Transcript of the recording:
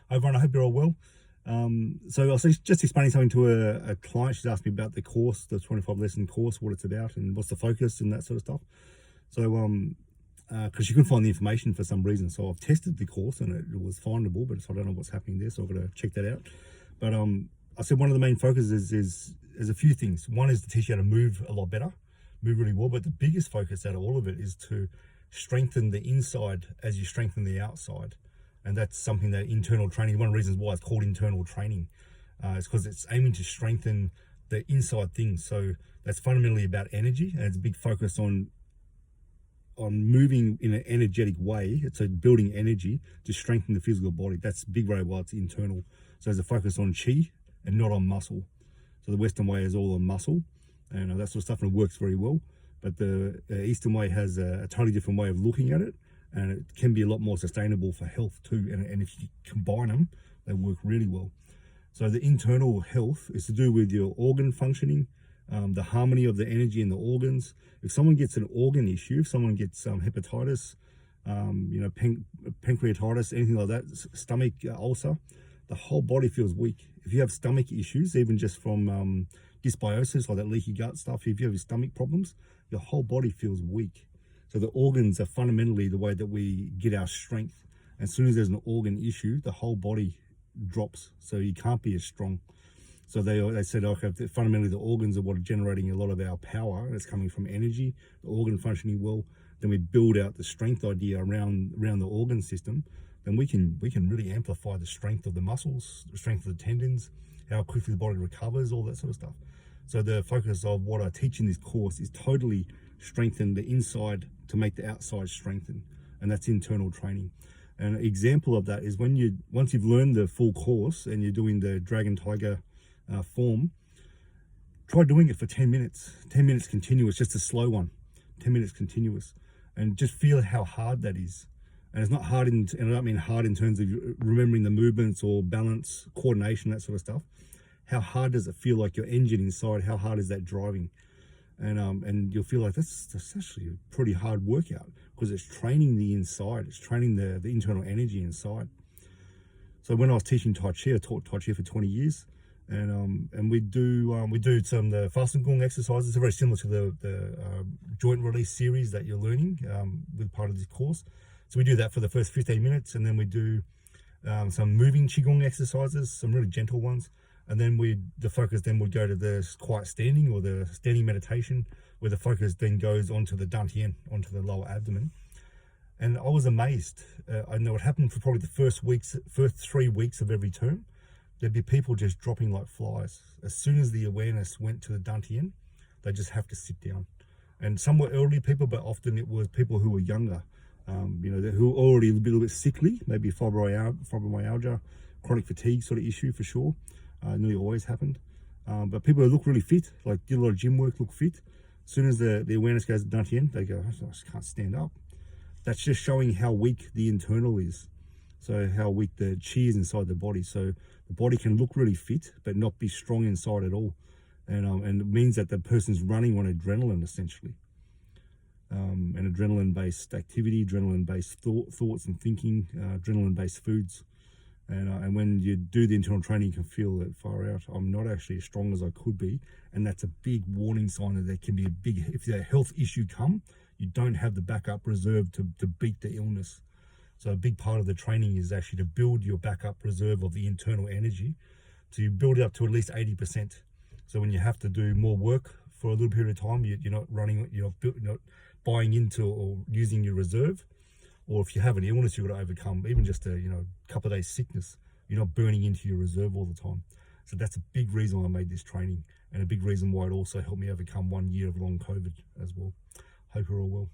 everyone, I hope you're all well. So I was just explaining something to a client. She's asked me about the course, the 25 lesson course, what it's about and what's the focus and that sort of stuff. So because she couldn't find the information for some reason, so I've tested the course and it was findable, but I don't know what's happening there, so I've got to check that out. But I said one of the main focuses is a few things. One is to teach you how to move a lot better, move really well, but the biggest focus out of all of it is to strengthen the inside as you strengthen the outside. And that's something that internal training, one of the reasons why it's called internal training, is because it's aiming to strengthen the inside things. So that's fundamentally about energy, and it's a big focus on moving in an energetic way. It's a building energy to strengthen the physical body. That's a big way why it's internal. So there's a focus on chi and not on muscle. So the Western way is all on muscle and that sort of stuff, and it works very well. But the Eastern way has a totally different way of looking at it, and it can be a lot more sustainable for health too. And if you combine them, they work really well. So the internal health is to do with your organ functioning, the harmony of the energy in the organs. If someone gets an organ issue, if someone gets hepatitis, pancreatitis, anything like that, stomach ulcer, the whole body feels weak. If you have stomach issues, even just from dysbiosis, like that leaky gut stuff, if you have stomach problems, your whole body feels weak. So the organs are fundamentally the way that we get our strength. As soon as there's an organ issue, the whole body drops, so you can't be as strong. So they said, okay, fundamentally the organs are what are generating a lot of our power, and it's coming from energy, the organ functioning well. Then we build out the strength idea around the organ system. Then we can really amplify the strength of the muscles, the strength of the tendons, how quickly the body recovers, all that sort of stuff. So the focus of what I teach in this course is totally strengthen the inside to make the outside strengthen, and that's internal training. An example of that is once you've learned the full course and you're doing the dragon tiger form, try doing it for 10 minutes continuous, just a slow one, 10 minutes continuous, and just feel how hard that is. And it's not hard and I don't mean hard in terms of remembering the movements or balance, coordination, that sort of stuff. How hard does it feel, like your engine inside? How hard is that driving? And you'll feel like that's actually a pretty hard workout, because it's training the inside, it's training the internal energy inside. So when I was teaching Tai Chi, I taught Tai Chi for 20 years, and we do some the Fasten Gong exercises. They're very similar to the joint release series that you're learning with part of this course. So we do that for the first 15 minutes, and then we do some moving Qigong exercises, some really gentle ones. And then the focus then would go to the quiet standing or the standing meditation, where the focus then goes onto the dantian, onto the lower abdomen. And I was amazed. I know what happened for probably the first 3 weeks of every term. There'd be people just dropping like flies. As soon as the awareness went to the dantian, they just have to sit down. And some were elderly people, but often it was people who were younger, who were already a little bit sickly, maybe fibromyalgia, chronic fatigue sort of issue for sure. Nearly always happened. But people who look really fit, like did a lot of gym work, look fit. As soon as the awareness goes to dantian, they go, I just can't stand up. That's just showing how weak the internal is. So how weak the chi is inside the body. So the body can look really fit, but not be strong inside at all. And it means that the person's running on adrenaline, essentially. And adrenaline-based activity, adrenaline-based thoughts and thinking, adrenaline-based foods. And when you do the internal training, you can feel it far out. I'm not actually as strong as I could be. And that's a big warning sign that there can be if the health issue come, you don't have the backup reserve to beat the illness. So a big part of the training is actually to build your backup reserve of the internal energy. So you build it up to at least 80%. So when you have to do more work for a little period of time, you're not buying into or using your reserve. Or if you have an illness you've got to overcome, even just a couple of days sickness, you're not burning into your reserve all the time. So that's a big reason why I made this training, and a big reason why it also helped me overcome 1 year of long COVID as well. Hope you're all well.